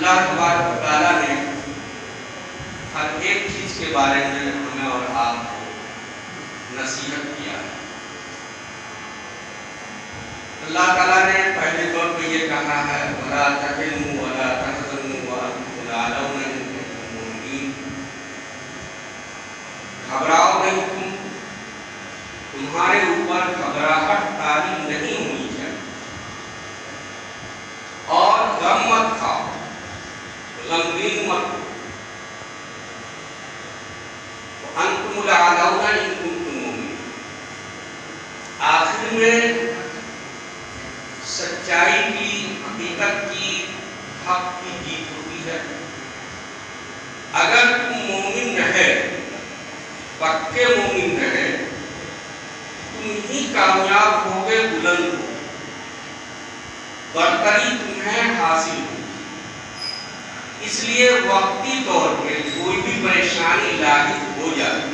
अल्लाह तबारक व तआला ने हर एक चीज के बारे में हमें और आपको नसीहत किया है। अल्लाह ताला ने पहले तौर पे ये कहा है, वला तहिनु वला तहज़नु व अंतुम अ'लौना इन कुंतुम मु'मिनीन, घबराओ नहीं तुम, तुम्हारे ऊपर घबराहट तारी नहीं होनी चाहिए, और गम मत खाओ, गमगीन मत हो, अंतुम अ'लौना इन कुंतुम मु'मिनीन। आखिर में सच्चाई की, हकीकत की, हक की जीत होती है। अगर तुम मोमिन है, पक्के मोमिन है, तुम ही कामयाब होगे, बुलंद हो, बरतरी तुम्हें हासिल हो। इसलिए वक्ती तौर पे कोई भी परेशानी लाहिक हो जाती,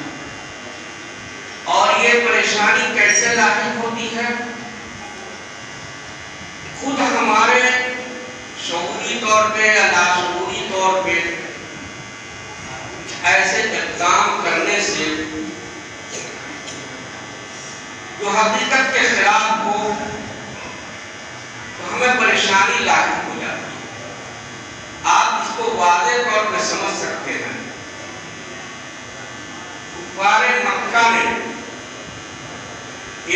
और ये परेशानी कैसे लाहिक होती है? खुद हमारे शऊरी तौर पे या लाशऊरी तौर पे ऐसे इक़दाम करने से जो हकीकत के खिलाफ हो, तो हमें परेशानी लाहिक हो जाती है। आप इसको वाज़ेह तौर पे समझ सकते हैं। कुफ़ारे मक्का ने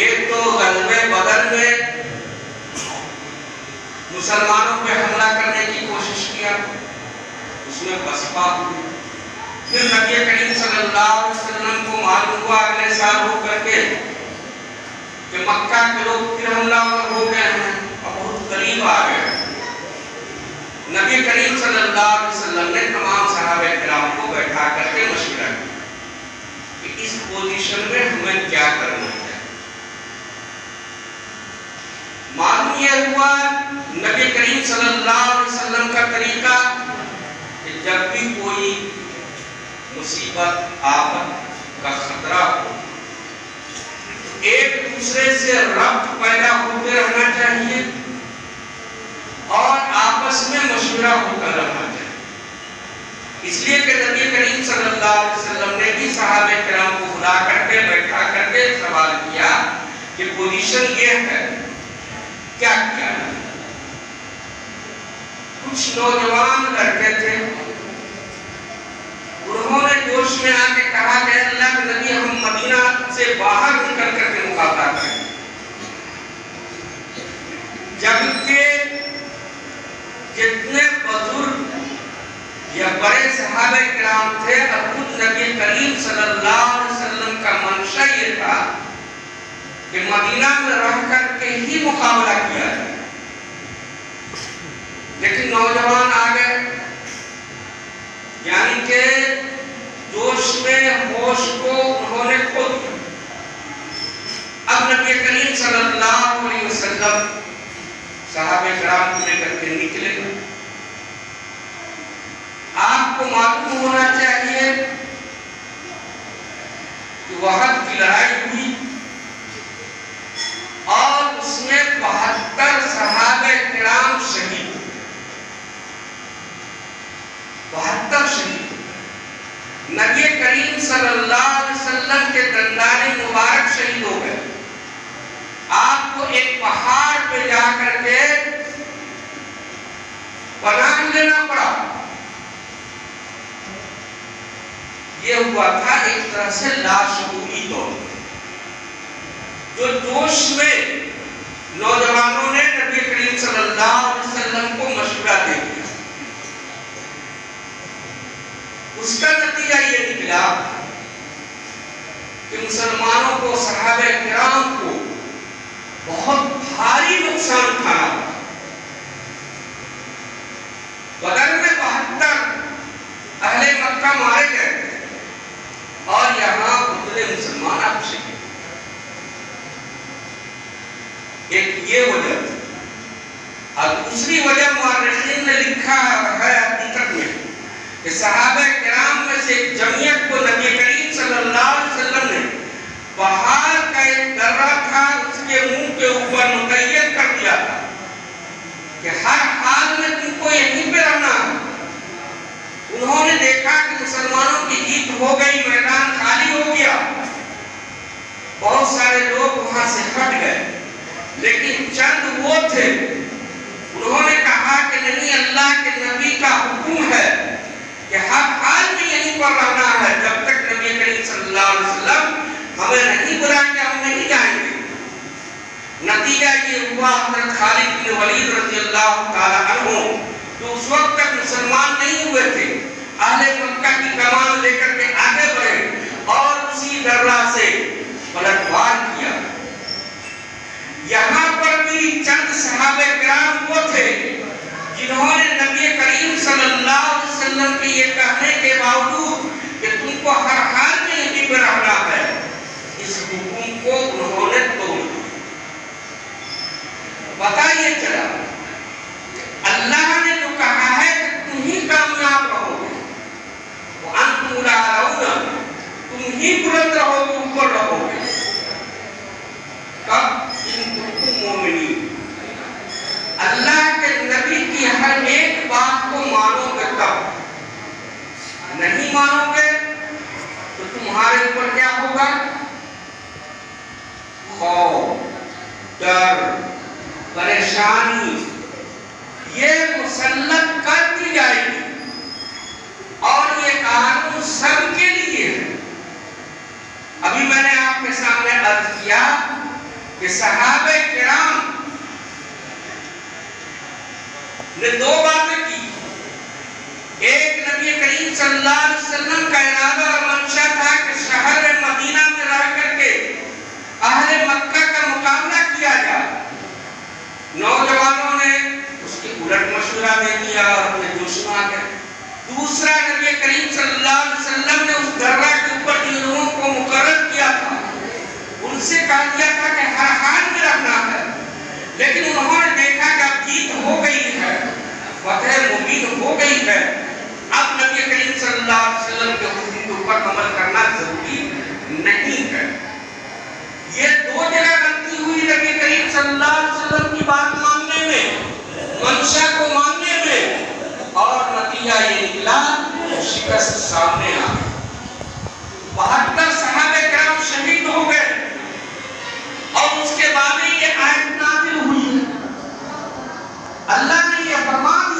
एक तो ग़ज़वे बदर में मुसलमानों पे हमला करने की कोशिश किया, उसमें बसपा हुई। फिर नबी करीम सल्लल्लाहु अलैहि वसल्लम को मालूम हुआ अगले साल हो करके कि मक्का के लोग फिर हमलावर हो गए हैं और बहुत करीब आ गए। नबी करीम सल्लल्लाहु अलैहि वसल्लम ने तमाम सहाबा किराम को बैठा करके मशवरा किया कि इस पोजीशन में हमें क्या करना है। मालूम यह हुआ नबी करीम सल्लल्लाहु अलैहि वसल्लम का तरीका कि जब भी कोई मुसीबत, आफत का खतरा हो, एक दूसरे से रब्त पैदा होते रहना चाहिए और आपस में मशवरा होता रहना चाहिए। इसलिए कि नबी करीम सल्लल्लाहु अलैहि वसल्लम ने भी सहाबा किराम को बुला करके बैठा करके सवाल किया कि पोजीशन ये है, क्या किया? कुछ नौजवान लड़के थे, उन्होंने जोश में आके कहा कि अल्लाह के नबी, हम मदीना से बाहर निकल करके मुकाबला करें। जबकि जितने बुजुर्ग या बड़े सहाबा किराम थे, और खुद नबी करीम सल्लल्लाहु अलैहि वसल्लम का मंशा ये था कि मदीना में रह करके ही मुकाबला किया जाए, लेकिन नौजवान आ गए, यानी कि जोश में होश को उन्होंने खो दिया। अब नबी करीम सल्लल्लाहु अलैहि वसल्लम सहाबा किराम को लेकर के निकले। आपको मालूम होना चाहिए कि वहद की लड़ाई हुई और उसमें 72 सहाबा किराम शहीद हुए। 72 शहीद। नबी करीम सल्लल्लाहु अलैहि वसल्लम के दंदाने मुबारक शहीद हो गए। आपको एक पहाड़ पे जाकर के पनाह लेना पड़ा। ये हुआ था एक तरह से लाशऊरी तौर पर, जो जोश में नौजवानों ने नबी करीम सल्लल्लाहु अलैहि वसल्लम को मशवरा दे दिया। उसका नतीजा ये निकला कि मुसलमानों को, सहाबा किराम को बहुत भारी नुकसान उठाना पड़ा। बदर में 72 अहले मक्का मारे गए और यहाँ उतरे मुसलमान आप शहीद। एक ये वजह थी। और दूसरी वजह मुअर्रिखीन ने लिखा है हकीकत में कि सहाबा किराम में से एक जमीयत को नबी करीम सल्लल्लाहु अलैहि वसल्लम ने बाहर का एक दर्रा था, उसके मुंह के ऊपर मुतय्यन कर दिया था कि हर हाल में तुमको यहीं पे रहना है। देखा कि मुसलमानों की जीत हो गई, मैदान खाली हो गया, बहुत सारे लोग वहां से हट गए, लेकिन चंद वो थे, उन्होंने कहा कि नहीं, अल्लाह के नबी का हुक्म है कि हर हाल में यहीं पर रहना है, जब तक नबी करीम सल्लल्लाहु अलैहि वसल्लम हमें नहीं बुलाएंगे हम नहीं जाएंगे। नतीजा ये हुआ, हज़रत खालिद बिन वलीद रज़ियल्लाहु ताला अन्हु तो उस वक्त तक मुसलमान नहीं हुए थे, अहले मक्का की कमान लेकर के आगे बढ़े और उसी दर्रा से पलटवार किया। यहाँ पर भी चंद सहाबे किराम वो थे जिन्होंने नबी करीम सल्लल्लाहु अलैहि वसल्लम के ये कहने के बावजूद कि तुमको हर हाल में यहीं पर रहना है, इस हुक्म को उन्होंने तोड़ दिया। पता ये चला अल्लाह ने जो कहा है कि तुम ही कामयाब रहोगे, वो अंतुम लाउना, तुम ही बुलंद रहोगे, ऊपर रहोगे, कब इन तुम मोमिनीन, अल्लाह के नबी की हर एक बात को मानोगे, तब नहीं मानोगे तो तुम्हारे ऊपर क्या होगा? खौफ, डर, परेशानी ये मुसल्लत कर दी जाएगी और ये कानून सबके लिए है। अभी मैंने आपके सामने अर्ज किया कि सहाबे किराम ने दो बातें की, एक नबी करीम सल्लल्लाहु अलैहि वसल्लम का इरादा और मंशा था कि शहर मदीना में रह करके अहले मक्का का मुकाबला किया जाए। नौजवानों ने उसके उलट मशवरा दे दिया और अपने जोश में आ गए। दूसरा, नबी करीम सल्लल्लाहु अलैहि वसल्लम ने उस दर्रा के ऊपर जिन लोगों को मुकर्रर किया था उनसे कह दिया था कि हर हाल में रहना है, लेकिन उन्होंने देखा कि अब जीत हो गई है, फतह मुबीन हो गई है, अब नबी करीम सल्लल्लाहु अलैहि वसल्लम के हुक्म के ऊपर अमल करना जरूरी नहीं है। ये दो जगह गलती हुई नबी करीम सल्लल्लाहु अलैहि वसल्लम की बात मानने में, मंशा को मानने में, और नतीजा ये निकला शिकस्त सामने आ गई। 72 सहाबे किराम शहीद हो गए और उसके बाद ये आयत नाज़िल हुई। अल्लाह